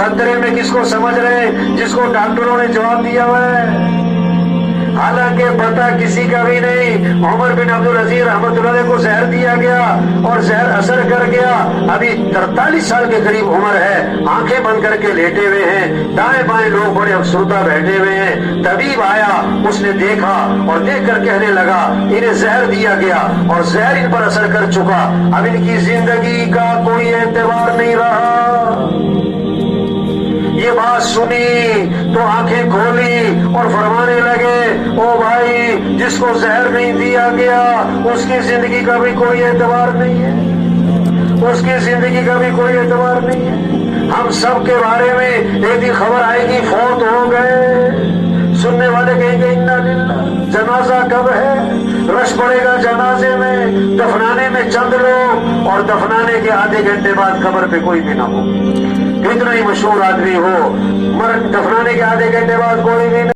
खतरे में किसको समझ रहे हैं, जिसको डॉक्टरों ने जवाब दिया हुआ है। हालांकि पता किसी का भी नहीं। उमर बिन अब्दुल अजीज रहमतुल्लाह अलैह को जहर दिया गया और जहर असर कर गया। अभी 43 साल के करीब उम्र है, आंखें बंद करके लेटे हुए हैं, दाएं बाएं लोग बड़े अफसरदा बैठे हुए हैं। तबीब आया, उसने देखा और देख कर कहने लगा इन्हें जहर दिया गया और जहर इन पर असर कर चुका, अब इनकी जिंदगी का कोई एतबार नहीं रहा। ये बात सुनी तो आंखें खोली और फरमाने लगे, ओ भाई, जिसको जहर नहीं दिया गया उसकी जिंदगी का भी कोई एतबार नहीं है, उसकी जिंदगी का भी कोई एतबार नहीं है। हम सब के बारे में एक दिन खबर आएगी फौत हो गए, सुनने वाले कहेंगे इन्ना लिल्लाह। जनाजा कब है? रश पड़ेगा जनाजे में, दफनाने में चंद लोग और दफनाने के आधे घंटे बाद कब्र पे कोई भी ना हो। कितना ही मशहूर आदमी हो, मर दफनाने के आधे घंटे बाद कोई भी नहीं।